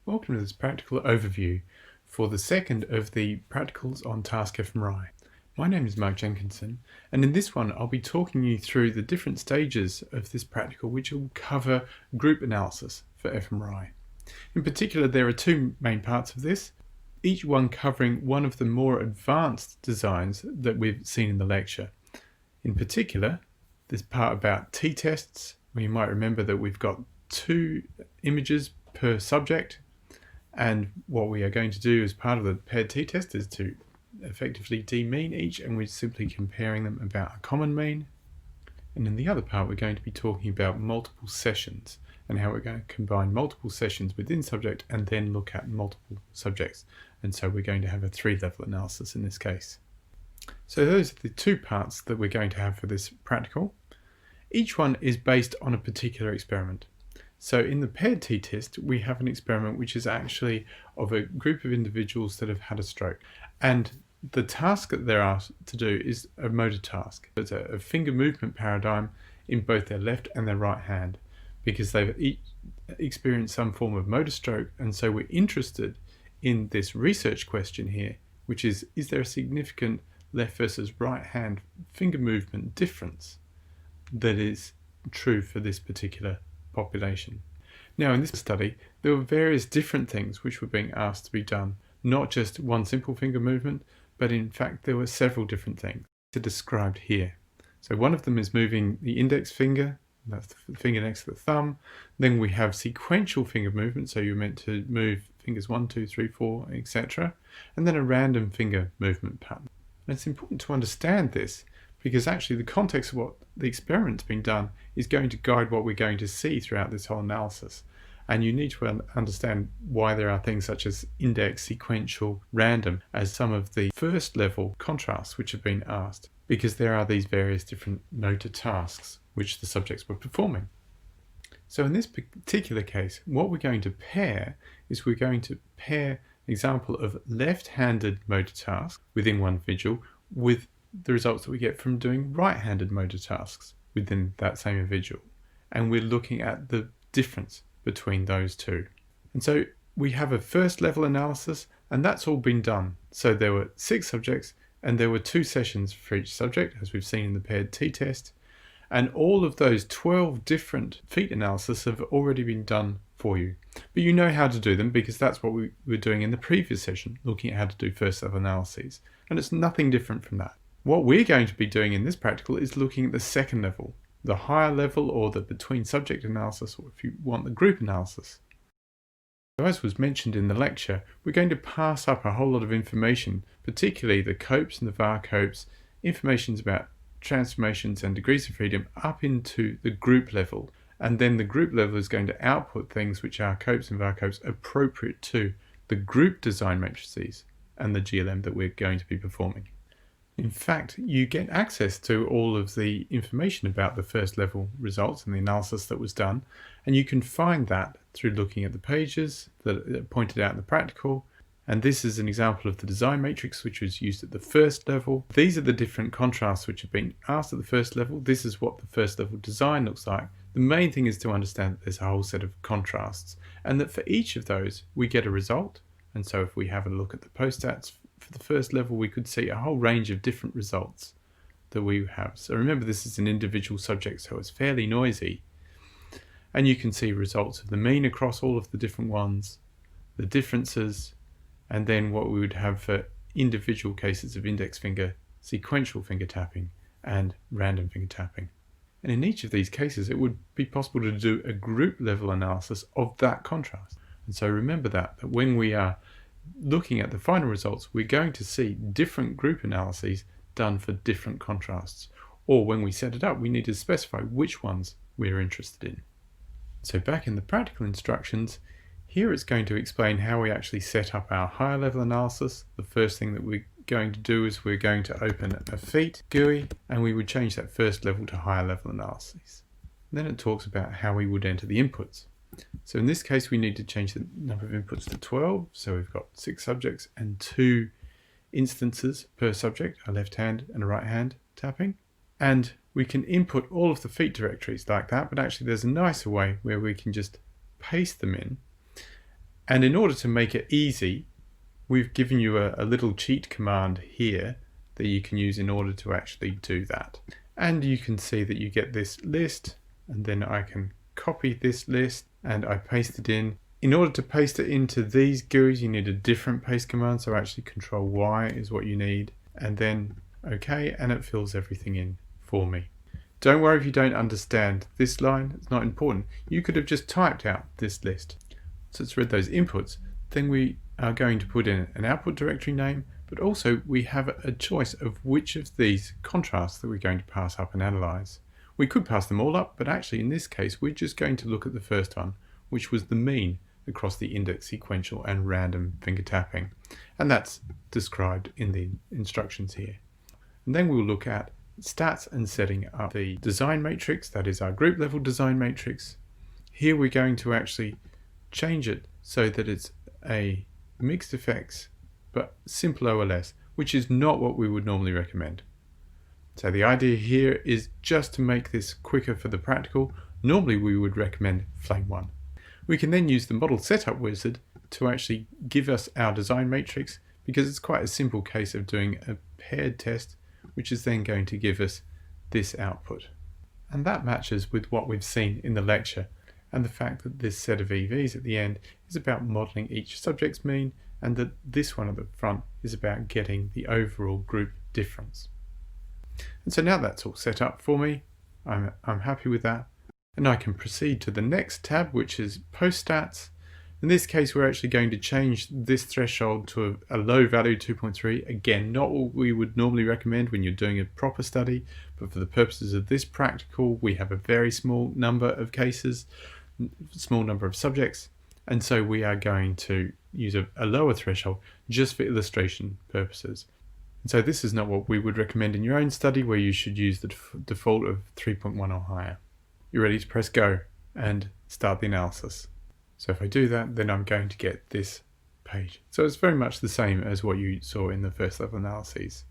Welcome to this practical overview for the second of the practicals on Task FMRI. My name is Mark Jenkinson, and in this one I'll be talking you through the different stages of this practical which will cover group analysis for FMRI. In particular, there are two main parts of this, each one covering one of the more advanced designs that we've seen in the lecture. In particular, this part about t-tests, where you might remember that we've got two images per subject, and what we are going to do as part of the paired t-test is to effectively demean each, and we're simply comparing them about a common mean. And in the other part we're going to be talking about multiple sessions and how we're going to combine multiple sessions within subject and then look at multiple subjects. And so we're going to have a three-level analysis in this case. So those are the two parts that we're going to have for this practical. Each one is based on a particular experiment. So in the paired t-test, we have an experiment which is actually of a group of individuals that have had a stroke. And the task that they're asked to do is a motor task. It's a finger movement paradigm in both their left and their right hand, because they've each experienced some form of motor stroke. And so we're interested in this research question here, which is there a significant left versus right hand finger movement difference that is true for this particular population. Now in this study there were various different things which were being asked to be done, not just one simple finger movement, but in fact there were several different things described here. So one of them is moving the index finger, that's the finger next to the thumb. Then we have sequential finger movement, so you're meant to move fingers 1, 2, 3, 4, etc. And then a random finger movement pattern. And it's important to understand this because actually the context of what the experiment's been done is going to guide what we're going to see throughout this whole analysis. And you need to understand why there are things such as index, sequential, random as some of the first level contrasts which have been asked, because there are these various different motor tasks which the subjects were performing. So in this particular case, what we're going to pair is we're going to pair an example of left-handed motor tasks within one individual with the results that we get from doing right-handed motor tasks within that same individual. And we're looking at the difference between those two. And so we have a first level analysis, and that's all been done. So there were 6 subjects and there were 2 sessions for each subject, as we've seen in the paired t-test. And all of those 12 different feat analysis have already been done for you. But you know how to do them because that's what we were doing in the previous session, looking at how to do first level analyses. And it's nothing different from that. What we're going to be doing in this practical is looking at the second level, the higher level, or the between subject analysis, or if you want, the group analysis. So as was mentioned in the lecture, we're going to pass up a whole lot of information, particularly the copes and the var copes, informations about transformations and degrees of freedom up into the group level. And then the group level is going to output things which are copes and var copes appropriate to the group design matrices and the GLM that we're going to be performing. In fact, you get access to all of the information about the first level results and the analysis that was done, and you can find that through looking at the pages that are pointed out in the practical. And this is an example of the design matrix which was used at the first level. These are the different contrasts which have been asked at the first level. This is what the first level design looks like. The main thing is to understand that there's a whole set of contrasts and that for each of those we get a result. And so if we have a look at the post-stats for the first level, we could see a whole range of different results that we have. So remember, this is an individual subject, so it's fairly noisy. And you can see results of the mean across all of the different ones, the differences, and then what we would have for individual cases of index finger, sequential finger tapping, and random finger tapping. And in each of these cases, it would be possible to do a group level analysis of that contrast. And so remember that when we are looking at the final results, we're going to see different group analyses done for different contrasts. Or when we set it up, we need to specify which ones we're interested in. So back in the practical instructions, here it's going to explain how we actually set up our higher level analysis. The first thing that we're going to do is we're going to open a feat GUI, and we would change that first level to higher level analyses. Then it talks about how we would enter the inputs. So in this case, we need to change the number of inputs to 12. So we've got 6 subjects and 2 instances per subject, a left hand and a right hand tapping. And we can input all of the feat directories like that, but actually there's a nicer way where we can just paste them in And in order to make it easy, we've given you a little cheat command here that you can use in order to actually do that. And you can see that you get this list, and then I can copy this list and I paste it in. In order to paste it into these GUIs, you need a different paste command. So actually Control Y is what you need, and then OK, and it fills everything in for me. Don't worry if you don't understand this line, it's not important. You could have just typed out this list. So let's read those inputs. Then we are going to put in an output directory name, but also we have a choice of which of these contrasts that we're going to pass up and analyze. We could pass them all up, but actually in this case we're just going to look at the first one, which was the mean across the index, sequential and random finger tapping. And that's described in the instructions here. And then we'll look at stats and setting up the design matrix, that is our group level design matrix. Here we're going to actually change it so that it's a mixed effects but simple OLS, which is not what we would normally recommend. So the idea here is just to make this quicker for the practical. Normally we would recommend Flame 1. We can then use the model setup wizard to actually give us our design matrix, because it's quite a simple case of doing a paired test, which is then going to give us this output. And that matches with what we've seen in the lecture, and the fact that this set of EVs at the end is about modelling each subject's mean, and that this one at the front is about getting the overall group difference. And so now that's all set up for me. I'm happy with that. And I can proceed to the next tab, which is post stats. In this case, we're actually going to change this threshold to a low value, 2.3. Again, not what we would normally recommend when you're doing a proper study, but for the purposes of this practical, we have a very small number of cases, small number of subjects, and so we are going to use a lower threshold just for illustration purposes. And so this is not what we would recommend in your own study, where you should use the default of 3.1 or higher. You're ready to press go and start the analysis. So if I do that, then I'm going to get this page. So it's very much the same as what you saw in the first level analyses.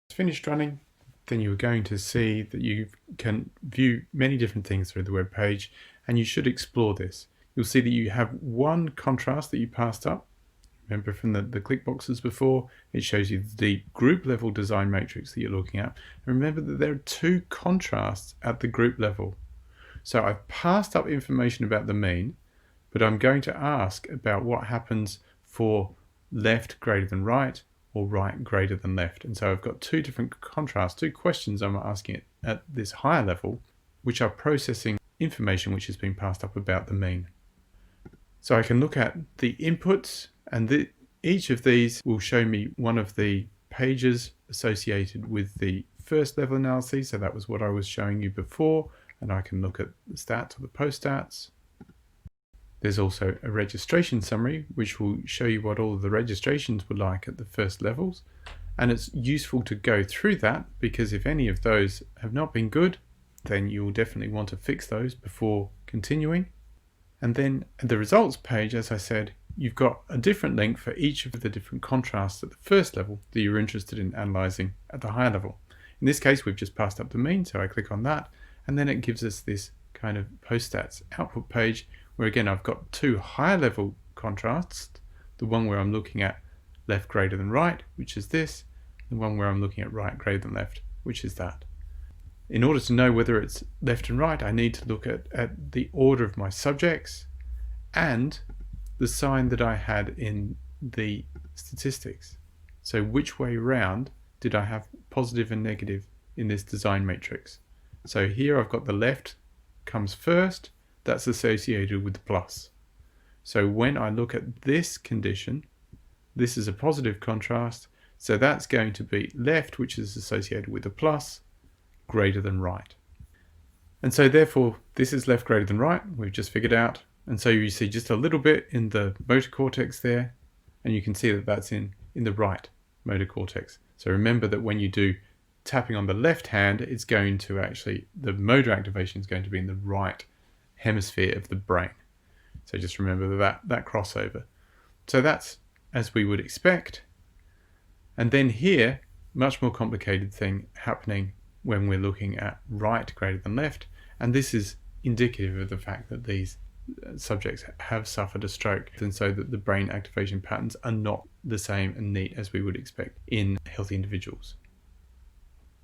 It's finished running, then you're going to see that you can view many different things through the web page, and you should explore this. You'll see that you have one contrast that you passed up. Remember from the click boxes before, it shows you the group level design matrix that you're looking at. And remember that there are two contrasts at the group level. So I've passed up information about the mean, but I'm going to ask about what happens for left greater than right or right greater than left. And so I've got two different contrasts, two questions I'm asking at this higher level, which are processing information which has been passed up about the mean. So I can look at the inputs, and each of these will show me one of the pages associated with the first level analysis. So that was what I was showing you before, and I can look at the stats or the post stats. There's also a registration summary, which will show you what all of the registrations were like at the first levels. And it's useful to go through that, because if any of those have not been good, then you will definitely want to fix those before continuing. And then at the results page, as I said, you've got a different link for each of the different contrasts at the first level that you're interested in analysing at the higher level. In this case, we've just passed up the mean, so I click on that, and then it gives us this kind of post-stats output page, where again I've got two higher level contrasts, the one where I'm looking at left greater than right, which is this, the one where I'm looking at right greater than left, which is that. In order to know whether it's left and right, I need to look at the order of my subjects and the sign that I had in the statistics. So which way round did I have positive and negative in this design matrix? So here I've got the left comes first, that's associated with the plus. So when I look at this condition, this is a positive contrast, so that's going to be left, which is associated with a plus, greater than right. And so therefore this is left greater than right, we've just figured out. And so you see just a little bit in the motor cortex there, and you can see that that's in the right motor cortex. So remember that when you do tapping on the left hand, it's going to actually, the motor activation is going to be in the right hemisphere of the brain. So just remember that crossover. So that's as we would expect. And then here, much more complicated thing happening when we're looking at right greater than left. And this is indicative of the fact that these subjects have suffered a stroke, and so that the brain activation patterns are not the same and neat as we would expect in healthy individuals.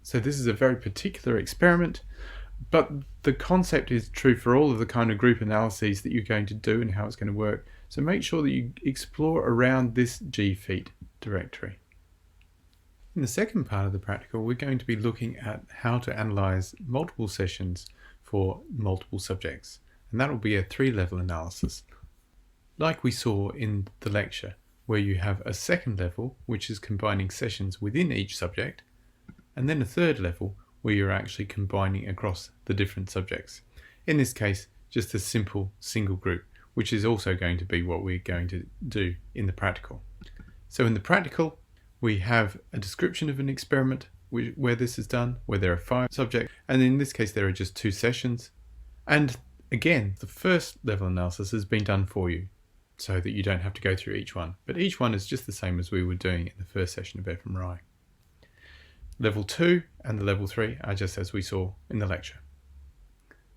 So this is a very particular experiment, but the concept is true for all of the kind of group analyses that you're going to do and how it's going to work. So make sure that you explore around this GFEAT directory. In the second part of the practical, we're going to be looking at how to analyze multiple sessions for multiple subjects, and that will be a 3-level analysis. Like we saw in the lecture, where you have a second level, which is combining sessions within each subject, and then a third level, where you're actually combining across the different subjects. In this case, just a simple single group, which is also going to be what we're going to do in the practical. So in the practical, we have a description of an experiment where this is done, where there are 5 subjects, and in this case there are just 2 sessions. And again, the first level analysis has been done for you, so that you don't have to go through each one. But each one is just the same as we were doing in the first session of FMRI. Level 2 and the level 3 are just as we saw in the lecture.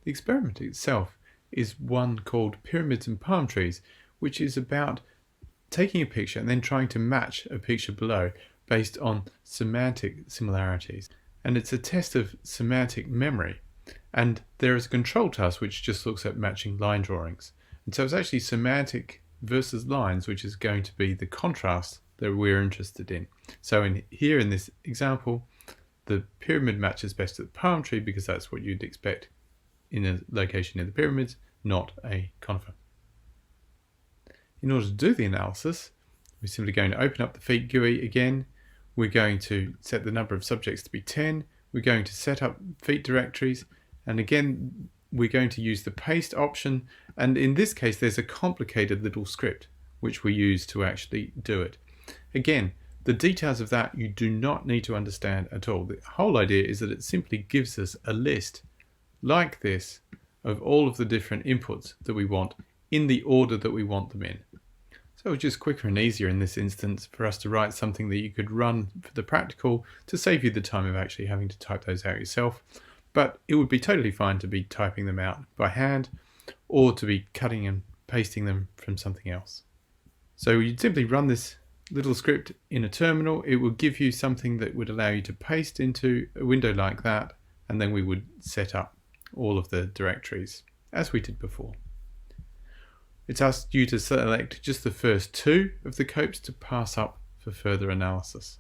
The experiment itself is one called Pyramids and Palm Trees, which is about taking a picture and then trying to match a picture below based on semantic similarities. And it's a test of semantic memory. And there is a control task which just looks at matching line drawings. And so it's actually semantic versus lines, which is going to be the contrast that we're interested in. So here in this example, the pyramid matches best to the palm tree because that's what you'd expect in a location near the pyramids, not a conifer. In order to do the analysis, we're simply going to open up the FEAT GUI again. We're going to set the number of subjects to be 10. We're going to set up FEAT directories. And again, we're going to use the paste option. And in this case, there's a complicated little script which we use to actually do it. Again, the details of that you do not need to understand at all. The whole idea is that it simply gives us a list like this of all of the different inputs that we want in the order that we want them in. So it's just quicker and easier in this instance for us to write something that you could run for the practical to save you the time of actually having to type those out yourself. But it would be totally fine to be typing them out by hand or to be cutting and pasting them from something else. So you'd simply run this little script in a terminal. It will give you something that would allow you to paste into a window like that, and then we would set up all of the directories as we did before. It's asked you to select just the first 2 of the copes to pass up for further analysis.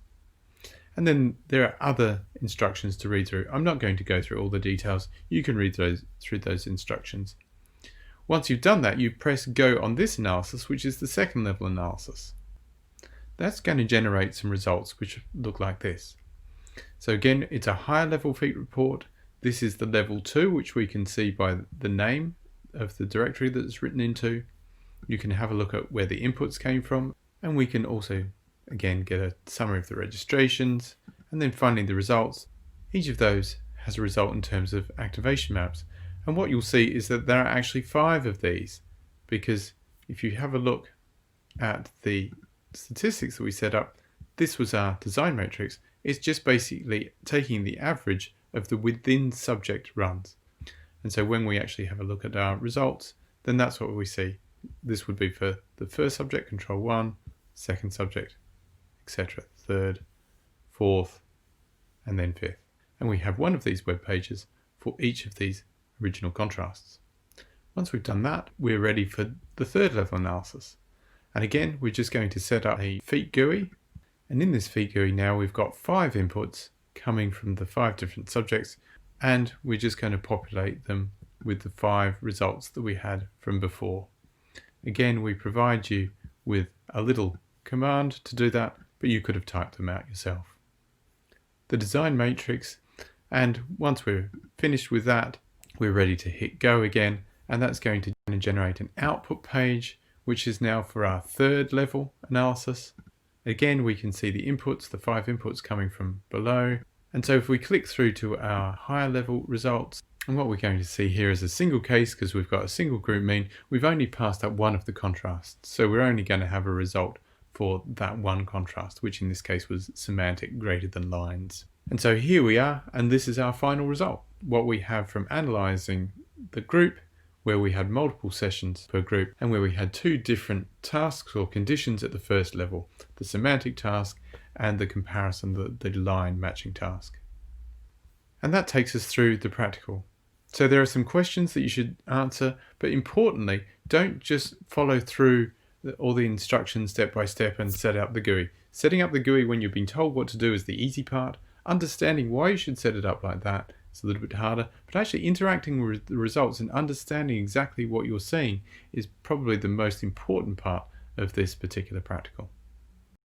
And then there are other instructions to read through. I'm not going to go through all the details. You can read through those instructions. Once you've done that, you press go on this analysis, which is the second level analysis. That's going to generate some results which look like this. So again, it's a higher level FEAT report. This is the level 2, which we can see by the name of the directory that it's written into. You can have a look at where the inputs came from, and we can also again get a summary of the registrations and then finally the results. Each of those has a result in terms of activation maps, and what you'll see is that there are actually 5 of these, because if you have a look at the statistics that we set up, this was our design matrix. It's just basically taking the average of the within subject runs, and so when we actually have a look at our results, then that's what we see. This would be for the first subject, control 1, second subject, etc., third, fourth, and then fifth. And we have one of these web pages for each of these original contrasts. Once we've done that, we're ready for the third level analysis. And again, we're just going to set up a FEAT GUI. And in this FEAT GUI now, we've got 5 inputs coming from the 5 different subjects, and we're just going to populate them with the 5 results that we had from before. Again, we provide you with a little command to do that, but you could have typed them out yourself. The design matrix, and once we're finished with that, we're ready to hit go again, and that's going to generate an output page, which is now for our third level analysis. Again, we can see the inputs, the 5 inputs coming from below. And so if we click through to our higher level results, and what we're going to see here is a single case, because we've got a single group mean, we've only passed up one of the contrasts. So we're only going to have a result for that one contrast, which in this case was semantic greater than lines. And so here we are, and this is our final result. What we have from analysing the group, where we had multiple sessions per group and where we had two different tasks or conditions at the first level, the semantic task and the comparison, the line matching task. And that takes us through the practical. So there are some questions that you should answer, but importantly, don't just follow through all the instructions step by step and set up the GUI. Setting up the GUI when you've been told what to do is the easy part. Understanding why you should set it up like that is a little bit harder, but actually interacting with the results and understanding exactly what you're seeing is probably the most important part of this particular practical.